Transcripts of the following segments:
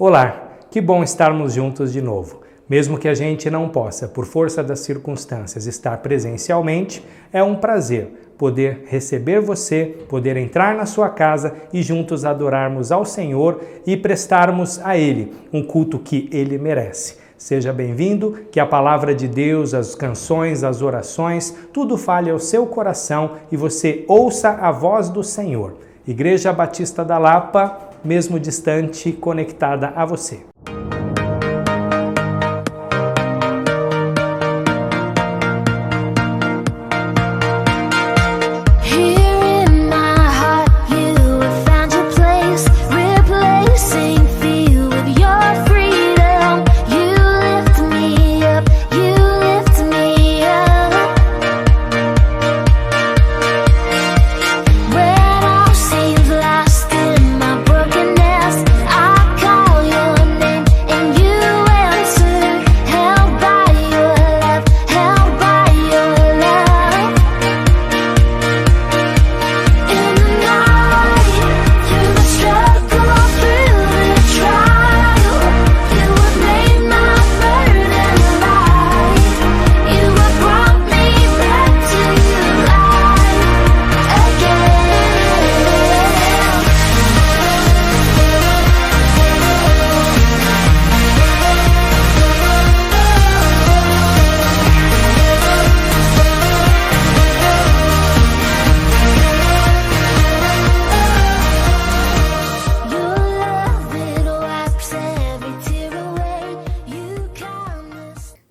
Olá, que bom estarmos juntos de novo. Mesmo que a gente não possa, por força das circunstâncias, estar presencialmente, é um prazer poder receber você, poder entrar na sua casa e juntos adorarmos ao Senhor e prestarmos a Ele um culto que Ele merece. Seja bem-vindo, que a palavra de Deus, as canções, as orações, tudo fale ao seu coração e você ouça a voz do Senhor. Igreja Batista da Lapa, mesmo distante, conectada a você.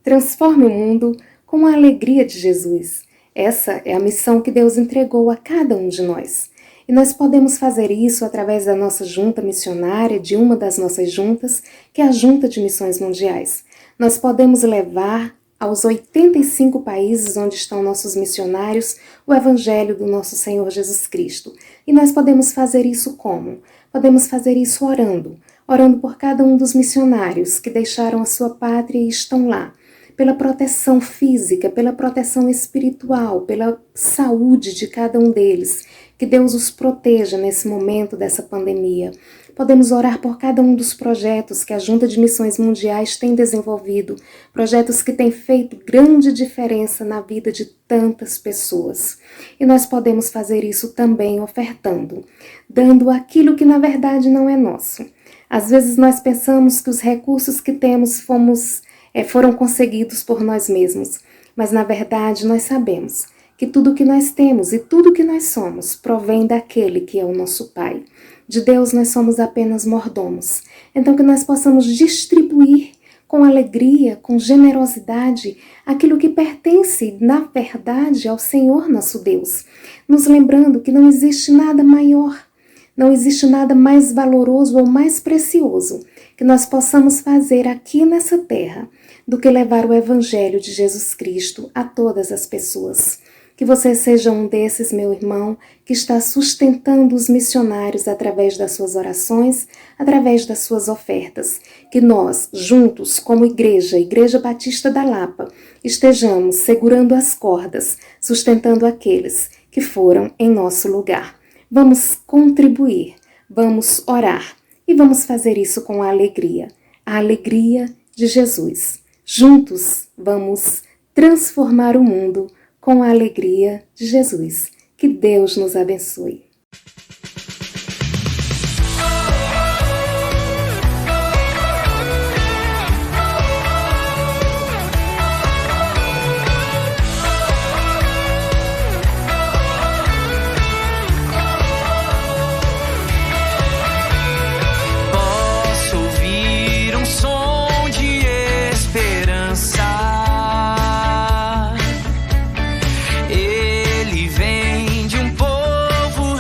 Transforme o mundo com a alegria de Jesus. Essa é a missão que Deus entregou a cada um de nós. E nós podemos fazer isso através da nossa junta missionária, de uma das nossas juntas, que é a Junta de Missões Mundiais. Nós podemos levar aos 85 países onde estão nossos missionários o Evangelho do nosso Senhor Jesus Cristo. E nós podemos fazer isso como? Podemos fazer isso orando por cada um dos missionários que deixaram a sua pátria e estão lá. Pela proteção física, pela proteção espiritual, pela saúde de cada um deles. Que Deus os proteja nesse momento dessa pandemia. Podemos orar por cada um dos projetos que a Junta de Missões Mundiais tem desenvolvido, projetos que têm feito grande diferença na vida de tantas pessoas. E nós podemos fazer isso também ofertando, dando aquilo que na verdade não é nosso. Às vezes nós pensamos que os recursos que temos foram conseguidos por nós mesmos, mas na verdade nós sabemos que tudo que nós temos e tudo que nós somos provém daquele que é o nosso Pai. De Deus nós somos apenas mordomos, então que nós possamos distribuir com alegria, com generosidade, aquilo que pertence na verdade ao Senhor nosso Deus, nos lembrando que não existe nada maior, não existe nada mais valoroso ou mais precioso que nós possamos fazer aqui nessa terra do que levar o Evangelho de Jesus Cristo a todas as pessoas. Que você seja um desses, meu irmão, que está sustentando os missionários através das suas orações, através das suas ofertas. Que nós, juntos, como Igreja Batista da Lapa, estejamos segurando as cordas, sustentando aqueles que foram em nosso lugar. Vamos contribuir, vamos orar e vamos fazer isso com a alegria de Jesus. Juntos vamos transformar o mundo com a alegria de Jesus. Que Deus nos abençoe. Ele vem de um povo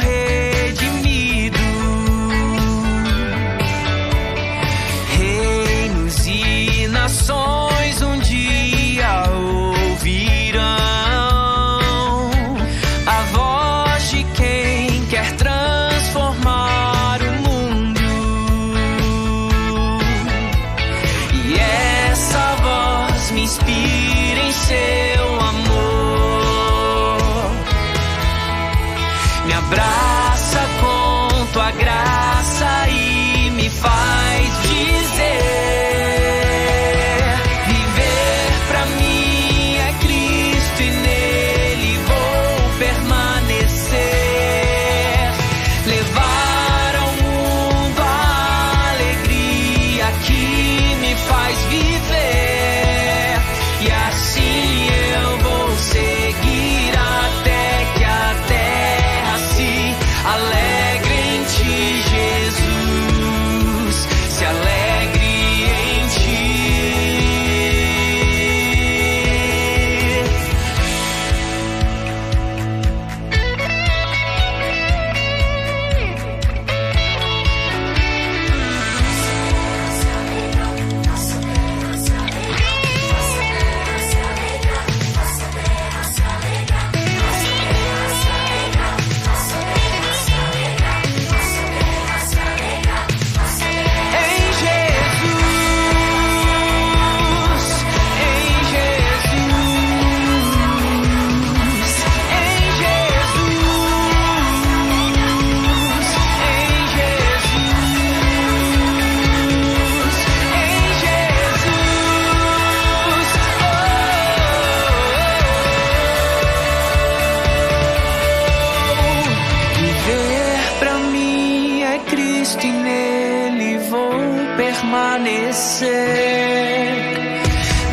permanecer,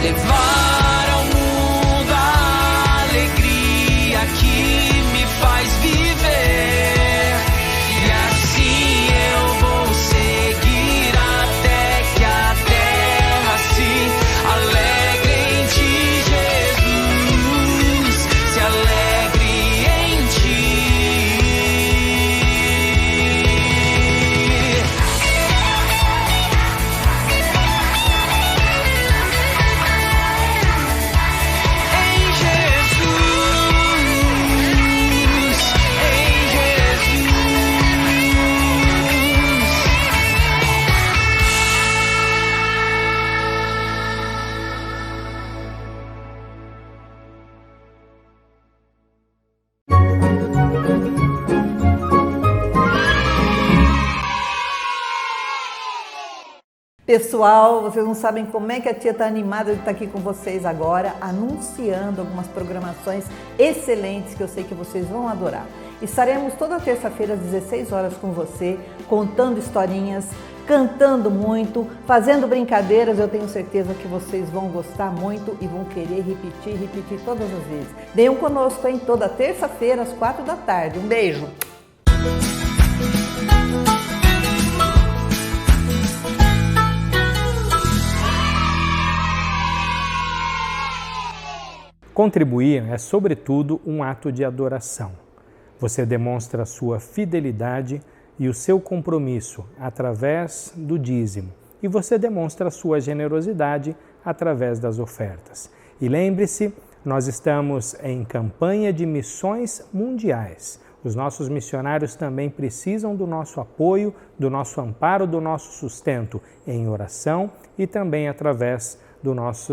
levar ao mundo a alegria que me faz viver, e assim eu vou seguir até que a terra se alegre em ti, Jesus, se alegre em ti. Pessoal, vocês não sabem como é que a tia está animada de estar aqui com vocês agora, anunciando algumas programações excelentes que eu sei que vocês vão adorar. Estaremos toda terça-feira às 16 horas com você, contando historinhas, cantando muito, fazendo brincadeiras. Eu tenho certeza que vocês vão gostar muito e vão querer repetir todas as vezes. Venham conosco, hein? Toda terça-feira às 4 da tarde. Um beijo! Contribuir é, sobretudo, um ato de adoração. Você demonstra a sua fidelidade e o seu compromisso através do dízimo, e você demonstra a sua generosidade através das ofertas. E lembre-se, nós estamos em campanha de missões mundiais. Os nossos missionários também precisam do nosso apoio, do nosso amparo, do nosso sustento em oração e também através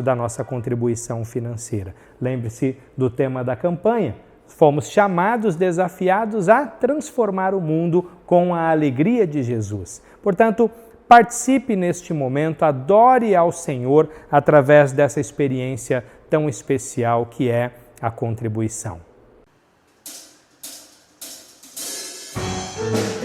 da nossa contribuição financeira. Lembre-se do tema da campanha. Fomos chamados, desafiados a transformar o mundo com a alegria de Jesus. Portanto, participe neste momento, adore ao Senhor através dessa experiência tão especial que é a contribuição. Deus,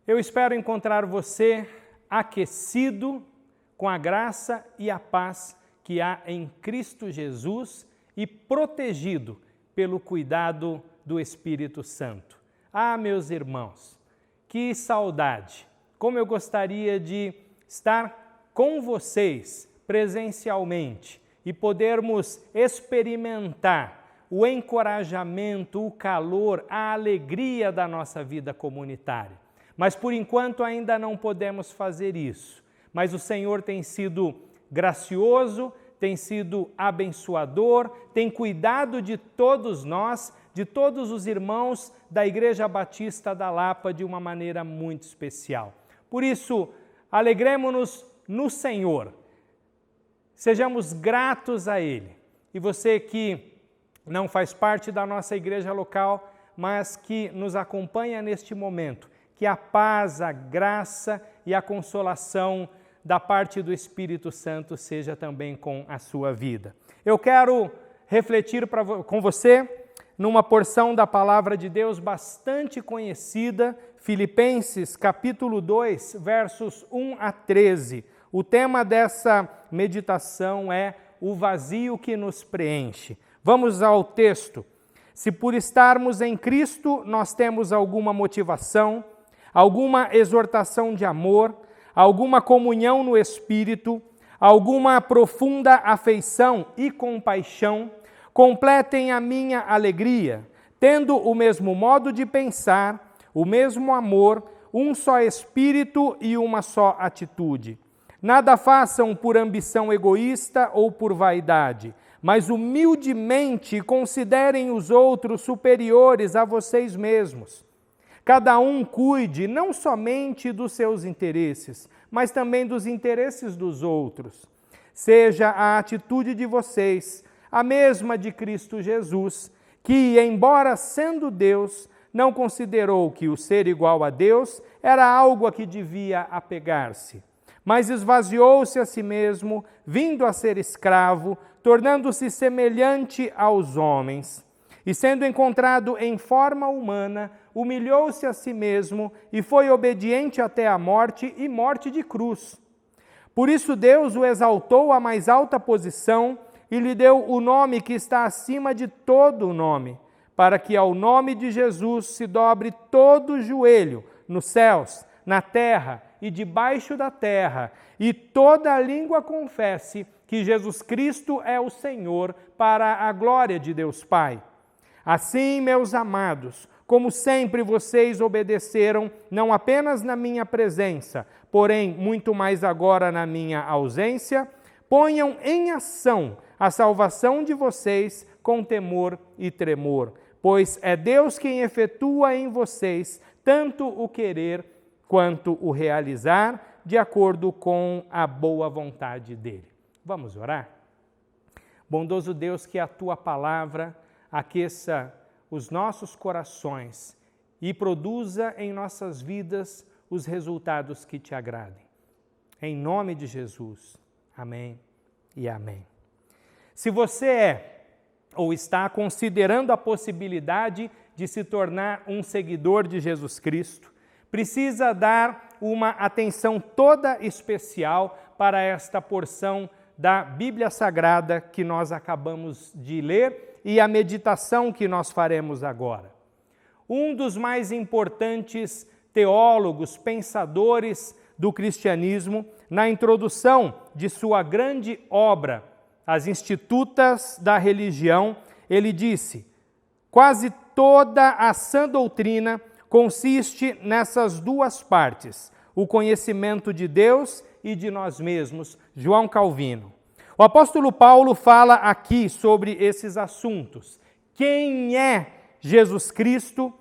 Eu espero encontrar você aquecido com a graça e a paz que há em Cristo Jesus e protegido pelo cuidado do Espírito Santo. Ah, meus irmãos, que saudade! Como eu gostaria de estar com vocês presencialmente e podermos experimentar o encorajamento, o calor, a alegria da nossa vida comunitária. Mas por enquanto ainda não podemos fazer isso. Mas o Senhor tem sido gracioso, tem sido abençoador, tem cuidado de todos nós, de todos os irmãos da Igreja Batista da Lapa de uma maneira muito especial. Por isso, alegremo-nos no Senhor, sejamos gratos a Ele. E você que não faz parte da nossa igreja local, mas que nos acompanha neste momento, que a paz, a graça e a consolação da parte do Espírito Santo seja também com a sua vida. Eu quero refletir com você numa porção da palavra de Deus bastante conhecida, Filipenses capítulo 2, versos 1 a 13. O tema dessa meditação é o vazio que nos preenche. Vamos ao texto. Se por estarmos em Cristo nós temos alguma motivação, alguma exortação de amor, alguma comunhão no Espírito, alguma profunda afeição e compaixão, completem a minha alegria, tendo o mesmo modo de pensar, o mesmo amor, um só Espírito e uma só atitude. Nada façam por ambição egoísta ou por vaidade, mas humildemente considerem os outros superiores a vocês mesmos. Cada um cuide não somente dos seus interesses, mas também dos interesses dos outros. Seja a atitude de vocês a mesma de Cristo Jesus, que, embora sendo Deus, não considerou que o ser igual a Deus era algo a que devia apegar-se, mas esvaziou-se a si mesmo, vindo a ser escravo, tornando-se semelhante aos homens. E sendo encontrado em forma humana, humilhou-se a si mesmo e foi obediente até a morte e morte de cruz. Por isso Deus o exaltou à mais alta posição e lhe deu o nome que está acima de todo o nome, para que ao nome de Jesus se dobre todo o joelho, nos céus, na terra e debaixo da terra, e toda a língua confesse que Jesus Cristo é o Senhor, para a glória de Deus Pai. Assim, meus amados, como sempre vocês obedeceram, não apenas na minha presença, porém muito mais agora na minha ausência, ponham em ação a salvação de vocês com temor e tremor, pois é Deus quem efetua em vocês tanto o querer quanto o realizar, de acordo com a boa vontade dele. Vamos orar? Bondoso Deus, que a tua palavra aqueça os nossos corações e produza em nossas vidas os resultados que te agradem. Em nome de Jesus. Amém e amém. Se você é ou está considerando a possibilidade de se tornar um seguidor de Jesus Cristo, precisa dar uma atenção toda especial para esta porção da Bíblia Sagrada que nós acabamos de ler e a meditação que nós faremos agora. Um dos mais importantes teólogos, pensadores do cristianismo, na introdução de sua grande obra, As Institutas da Religião, ele disse: quase toda a sã doutrina consiste nessas duas partes, o conhecimento de Deus e de nós mesmos. João Calvino. O apóstolo Paulo fala aqui sobre esses assuntos. Quem é Jesus Cristo,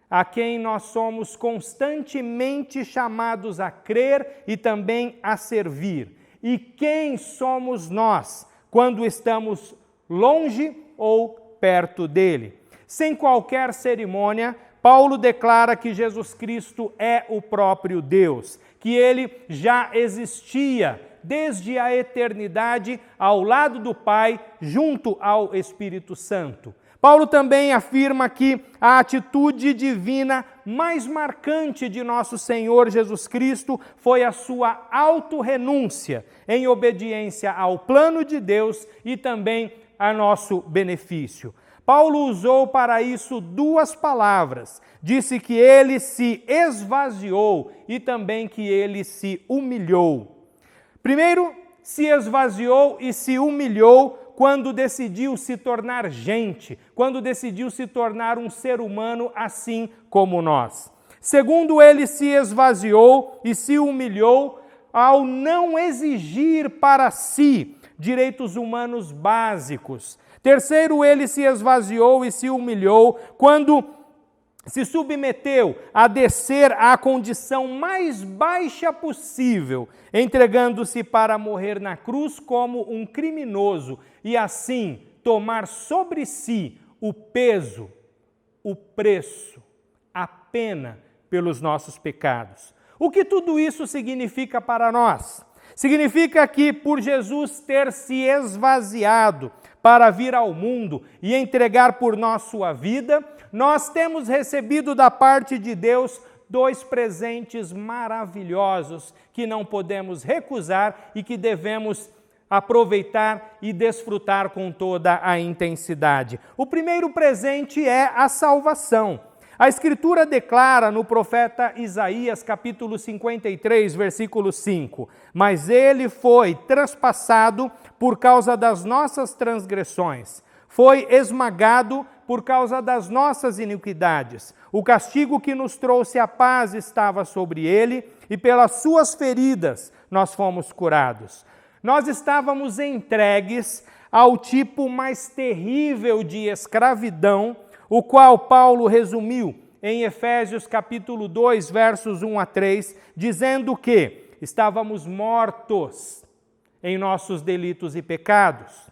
a quem nós somos constantemente chamados a crer e também a servir? E quem somos nós quando estamos longe ou perto dele? Sem qualquer cerimônia, Paulo declara que Jesus Cristo é o próprio Deus, que ele já existia desde a eternidade ao lado do Pai, junto ao Espírito Santo. Paulo também afirma que a atitude divina mais marcante de nosso Senhor Jesus Cristo foi a sua autorrenúncia em obediência ao plano de Deus e também a nosso benefício. Paulo usou para isso duas palavras. Disse que ele se esvaziou e também que ele se humilhou. Primeiro, se esvaziou e se humilhou quando decidiu se tornar gente, quando decidiu se tornar um ser humano assim como nós. Segundo, ele se esvaziou e se humilhou ao não exigir para si direitos humanos básicos. Terceiro, ele se esvaziou e se humilhou quando se submeteu a descer à condição mais baixa possível, entregando-se para morrer na cruz como um criminoso e assim tomar sobre si o peso, o preço, a pena pelos nossos pecados. O que tudo isso significa para nós? Significa que por Jesus ter se esvaziado para vir ao mundo e entregar por nós sua vida, nós temos recebido da parte de Deus dois presentes maravilhosos que não podemos recusar e que devemos aproveitar e desfrutar com toda a intensidade. O primeiro presente é a salvação. A Escritura declara no profeta Isaías, capítulo 53, versículo 5, mas ele foi traspassado por causa das nossas transgressões, foi esmagado por causa das nossas iniquidades. O castigo que nos trouxe a paz estava sobre ele, e pelas suas feridas nós fomos curados. Nós estávamos entregues ao tipo mais terrível de escravidão, o qual Paulo resumiu em Efésios capítulo 2, versos 1 a 3, dizendo que estávamos mortos em nossos delitos e pecados.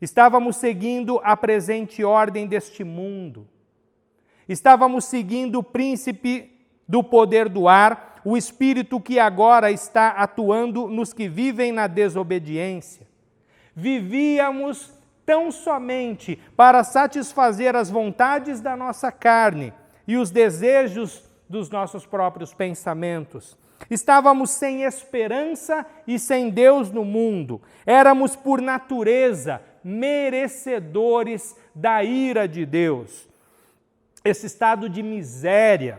Estávamos seguindo a presente ordem deste mundo. Estávamos seguindo o príncipe do poder do ar, o espírito que agora está atuando nos que vivem na desobediência. Vivíamos tão somente para satisfazer as vontades da nossa carne e os desejos dos nossos próprios pensamentos. Estávamos sem esperança e sem Deus no mundo. Éramos, por natureza, merecedores da ira de Deus. Esse estado de miséria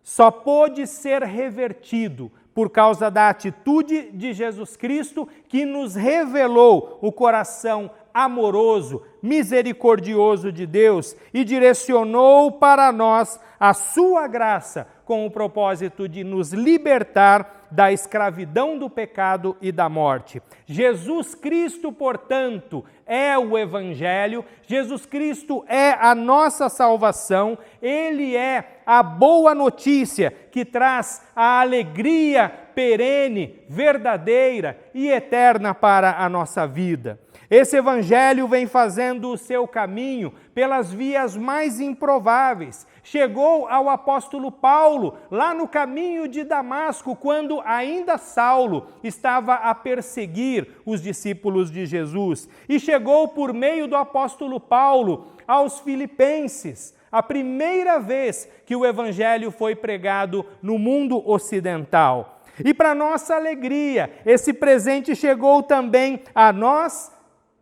só pôde ser revertido por causa da atitude de Jesus Cristo, que nos revelou o coração amoroso, misericordioso de Deus e direcionou para nós a sua graça com o propósito de nos libertar da escravidão do pecado e da morte. Jesus Cristo, portanto, é o Evangelho, Jesus Cristo é a nossa salvação, Ele é a boa notícia que traz a alegria perene, verdadeira e eterna para a nossa vida. Esse Evangelho vem fazendo o seu caminho pelas vias mais improváveis. Chegou ao apóstolo Paulo, lá no caminho de Damasco, quando ainda Saulo estava a perseguir os discípulos de Jesus. E chegou por meio do apóstolo Paulo aos Filipenses, a primeira vez que o Evangelho foi pregado no mundo ocidental. E para nossa alegria, esse presente chegou também a nós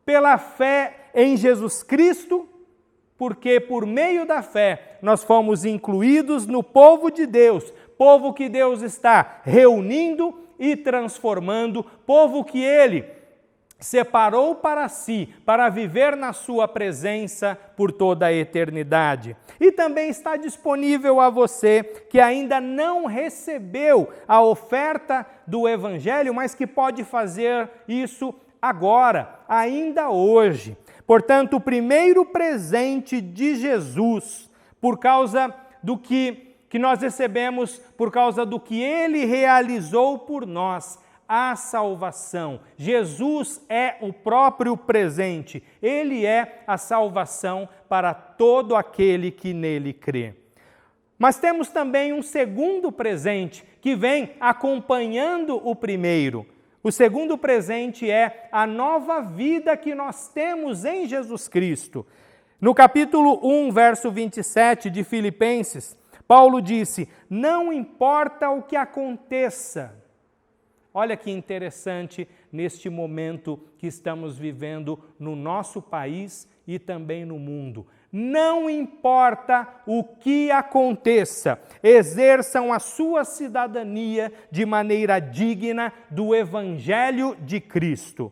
pela fé em Jesus Cristo, porque por meio da fé nós fomos incluídos no povo de Deus, povo que Deus está reunindo e transformando, povo que Ele separou para si, para viver na sua presença por toda a eternidade. E também está disponível a você que ainda não recebeu a oferta do Evangelho, mas que pode fazer isso agora, ainda hoje. Portanto, o primeiro presente de Jesus, por causa do que nós recebemos, por causa do que Ele realizou por nós, a salvação. Jesus é o próprio presente. Ele é a salvação para todo aquele que nele crê. Mas temos também um segundo presente que vem acompanhando o primeiro. O segundo presente é a nova vida que nós temos em Jesus Cristo. No capítulo 1, verso 27 de Filipenses, Paulo disse: não importa o que aconteça. Olha que interessante neste momento que estamos vivendo no nosso país e também no mundo. Não importa o que aconteça, exerçam a sua cidadania de maneira digna do Evangelho de Cristo.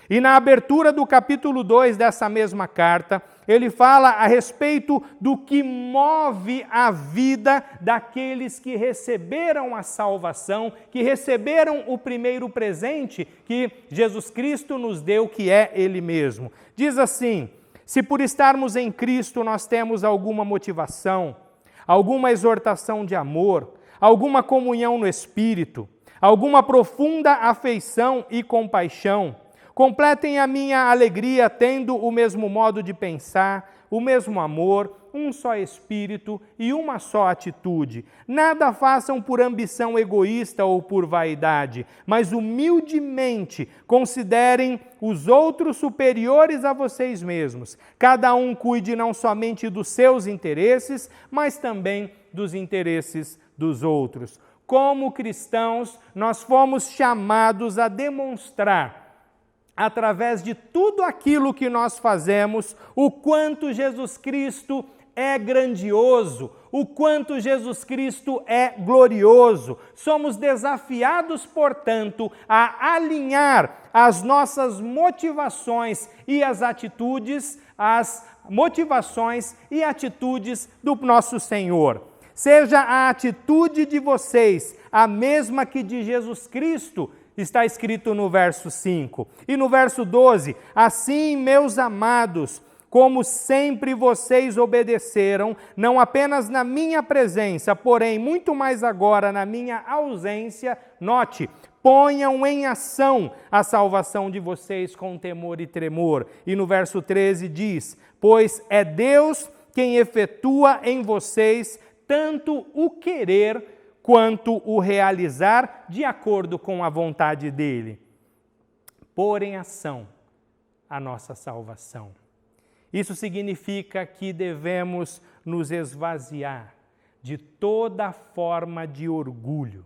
E na abertura do capítulo 2 dessa mesma carta, ele fala a respeito do que move a vida daqueles que receberam a salvação, que receberam o primeiro presente que Jesus Cristo nos deu, que é Ele mesmo. Diz assim: se por estarmos em Cristo nós temos alguma motivação, alguma exortação de amor, alguma comunhão no Espírito, alguma profunda afeição e compaixão, completem a minha alegria tendo o mesmo modo de pensar, o mesmo amor, um só espírito e uma só atitude. Nada façam por ambição egoísta ou por vaidade, mas humildemente considerem os outros superiores a vocês mesmos. Cada um cuide não somente dos seus interesses, mas também dos interesses dos outros. Como cristãos, nós fomos chamados a demonstrar, através de tudo aquilo que nós fazemos, o quanto Jesus Cristo é grandioso, o quanto Jesus Cristo é glorioso. Somos desafiados, portanto, a alinhar as nossas motivações e as atitudes, as motivações e atitudes do nosso Senhor. Seja a atitude de vocês a mesma que de Jesus Cristo, está escrito no verso 5. E no verso 12, assim, meus amados, como sempre vocês obedeceram, não apenas na minha presença, porém muito mais agora na minha ausência, note, ponham em ação a salvação de vocês com temor e tremor. E no verso 13 diz, pois é Deus quem efetua em vocês tanto o querer quanto o realizar de acordo com a vontade dele. Pôr em ação a nossa salvação. Isso significa que devemos nos esvaziar de toda forma de orgulho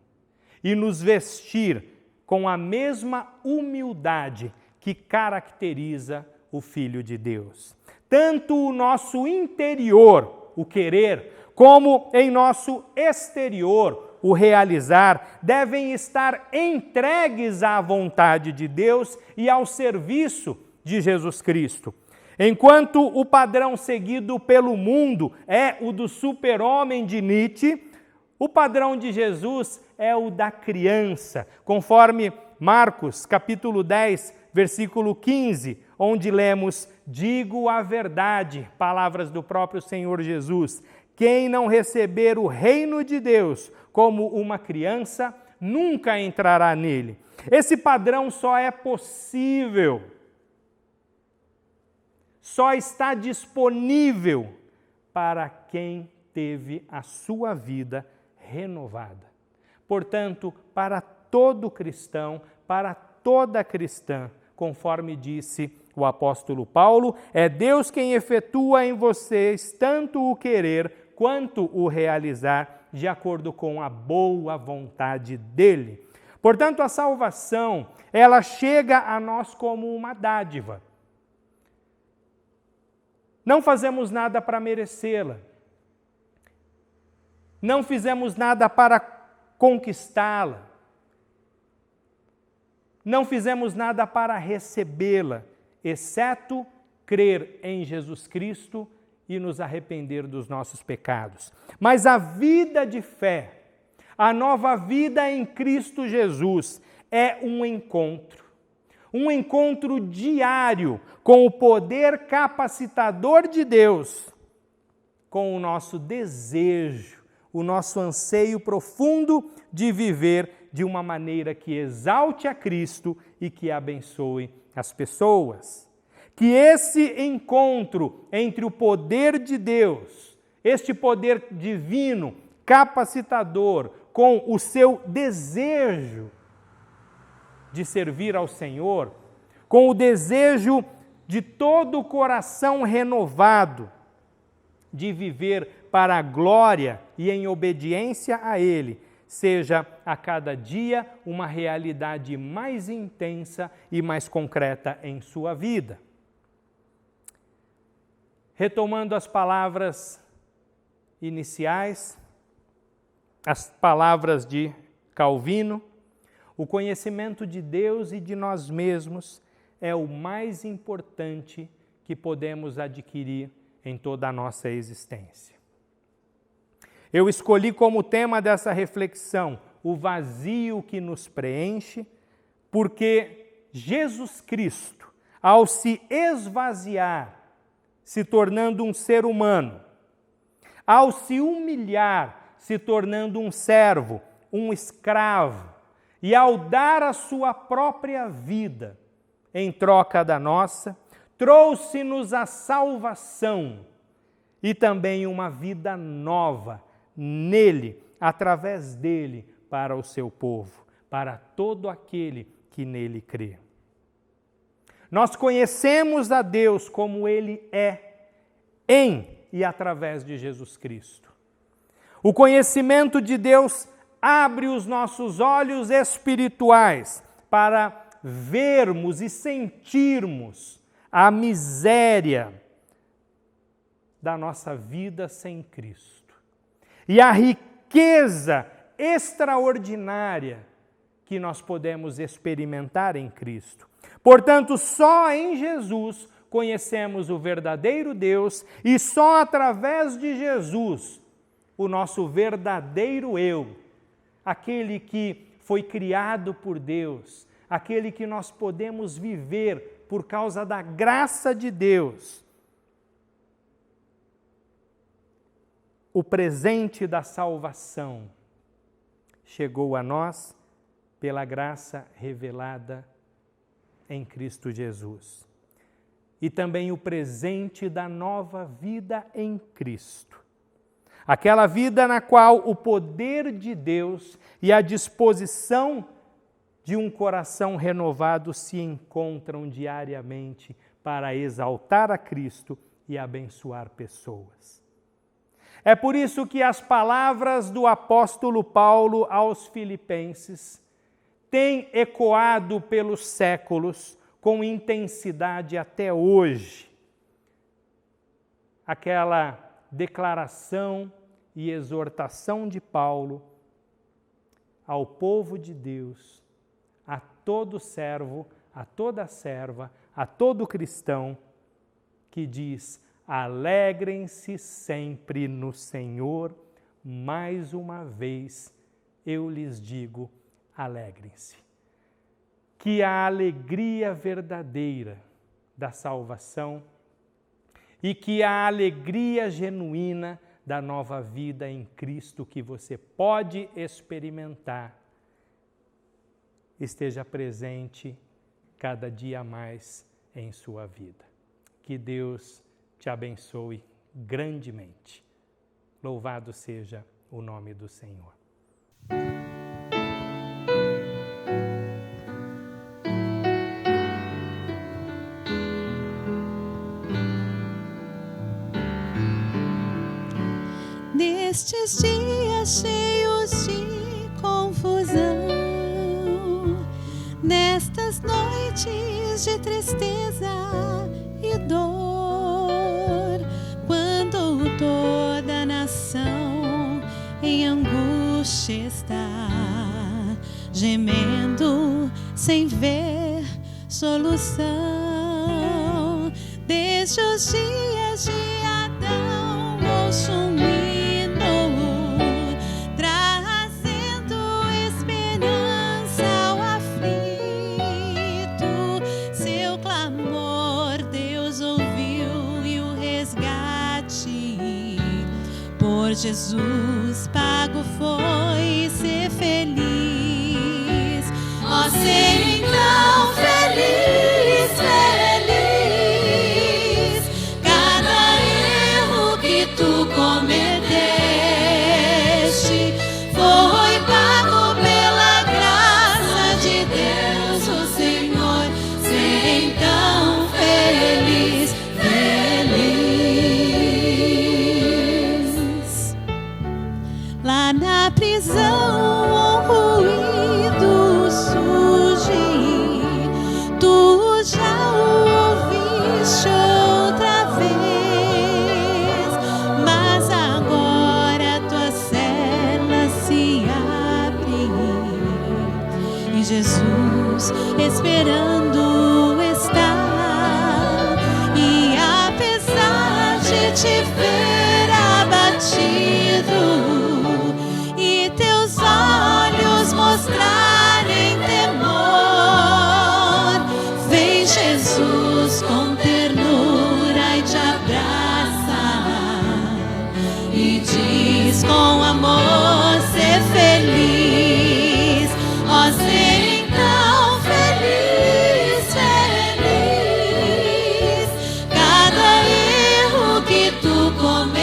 e nos vestir com a mesma humildade que caracteriza o Filho de Deus. Tanto o nosso interior, o querer, como em nosso exterior, o realizar, devem estar entregues à vontade de Deus e ao serviço de Jesus Cristo. Enquanto o padrão seguido pelo mundo é o do super-homem de Nietzsche, o padrão de Jesus é o da criança, conforme Marcos, capítulo 10, versículo 15, onde lemos, digo a verdade, palavras do próprio Senhor Jesus, quem não receber o reino de Deus como uma criança, nunca entrará nele. Esse padrão só é possível, só está disponível para quem teve a sua vida renovada. Portanto, para todo cristão, para toda cristã, conforme disse o apóstolo Paulo, é Deus quem efetua em vocês tanto o querer quanto o realizar, de acordo com a boa vontade dele. Portanto, a salvação, ela chega a nós como uma dádiva. Não fazemos nada para merecê-la. Não fizemos nada para conquistá-la. Não fizemos nada para recebê-la, exceto crer em Jesus Cristo e nos arrepender dos nossos pecados. Mas a vida de fé, a nova vida em Cristo Jesus, é um encontro diário com o poder capacitador de Deus, com o nosso desejo, o nosso anseio profundo de viver de uma maneira que exalte a Cristo e que abençoe as pessoas. Que esse encontro entre o poder de Deus, este poder divino, capacitador, com o seu desejo de servir ao Senhor, com o desejo de todo o coração renovado, de viver para a glória e em obediência a Ele, seja a cada dia uma realidade mais intensa e mais concreta em sua vida. Retomando as palavras iniciais, as palavras de Calvino, o conhecimento de Deus e de nós mesmos é o mais importante que podemos adquirir em toda a nossa existência. Eu escolhi como tema dessa reflexão o vazio que nos preenche, porque Jesus Cristo, ao se esvaziar, se tornando um ser humano, ao se humilhar, se tornando um servo, um escravo, e ao dar a sua própria vida em troca da nossa, trouxe-nos a salvação e também uma vida nova nele, através dele, para o seu povo, para todo aquele que nele crê. Nós conhecemos a Deus como Ele é, em e através de Jesus Cristo. O conhecimento de Deus abre os nossos olhos espirituais para vermos e sentirmos a miséria da nossa vida sem Cristo e a riqueza extraordinária que nós podemos experimentar em Cristo. Portanto, só em Jesus conhecemos o verdadeiro Deus e só através de Jesus o nosso verdadeiro eu, aquele que foi criado por Deus, aquele que nós podemos viver por causa da graça de Deus. O presente da salvação chegou a nós pela graça revelada em Cristo Jesus. E também o presente da nova vida em Cristo. Aquela vida na qual o poder de Deus e a disposição de um coração renovado se encontram diariamente para exaltar a Cristo e abençoar pessoas. É por isso que as palavras do apóstolo Paulo aos Filipenses têm ecoado pelos séculos com intensidade até hoje. Aquela declaração e exortação de Paulo ao povo de Deus, a todo servo, a toda serva, a todo cristão, que diz: alegrem-se sempre no Senhor, mais uma vez eu lhes digo, alegrem-se. Que a alegria verdadeira da salvação e que a alegria genuína da nova vida em Cristo que você pode experimentar esteja presente cada dia mais em sua vida. Que Deus te abençoe grandemente. Louvado seja o nome do Senhor. Nestes dias cheios de confusão, nestas noites de tristeza e dor, quando toda a nação em angústia está, gemendo sem ver solução, desde os dias de Adão ouço um Jesus pago foi ser feliz. Ó, ser então feliz, feliz. Cada erro que tu cometeste foi pago pela graça de Deus, o Senhor. Ser então feliz. Jesus esperando está. E apesar de te ver abatido e teus olhos mostrarem temor, vem Jesus com ternura e te abraça e diz com amor: ser feliz, ó, ser então feliz, feliz. Cada erro que tu cometeste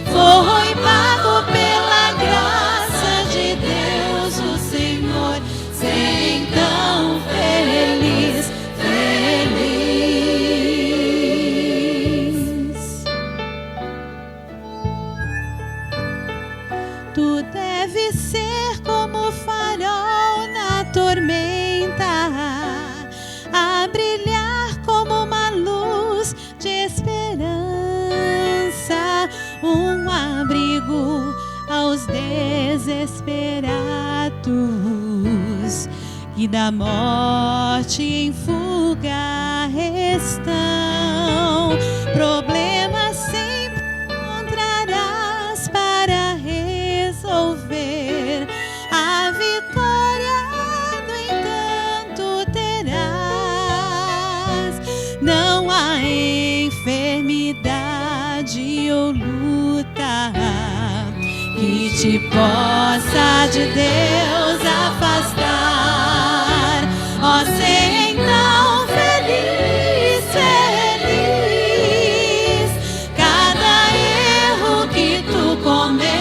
foi pago pela graça de Deus, o Senhor. Ser então feliz, feliz. Tu deves ser como farol na tormenta, a brilhar como uma luz de esperança, um abrigo aos desesperados que da morte em fuga estão. Problemas sempre encontrarás para resolver, a vitória no entanto terás. Não há enfermidade ou luta que te possa de Deus afastar. Ó, ser então feliz, feliz. Cada erro que tu cometeste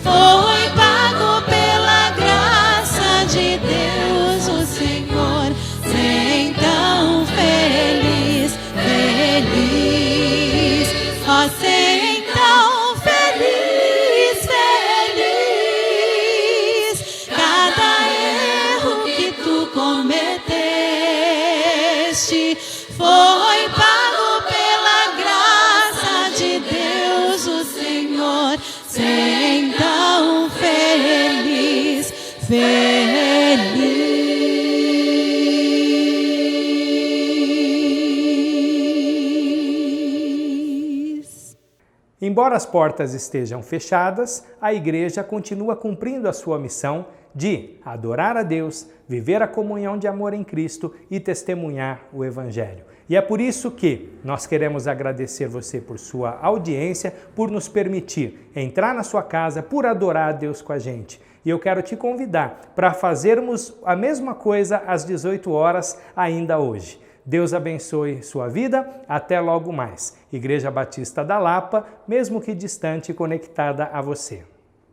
foi pago pela graça de Deus, o Senhor. Ser então feliz, feliz. Ó, ser então feliz, feliz. Cada erro que tu cometeste foi pago pela graça de Deus, o Senhor. Ser então feliz, feliz. Embora as portas estejam fechadas, a igreja continua cumprindo a sua missão de adorar a Deus, viver a comunhão de amor em Cristo e testemunhar o Evangelho. E é por isso que nós queremos agradecer você por sua audiência, por nos permitir entrar na sua casa, por adorar a Deus com a gente. E eu quero te convidar para fazermos a mesma coisa às 18 horas ainda hoje. Deus abençoe sua vida. Até logo mais. Igreja Batista da Lapa, mesmo que distante, conectada a você.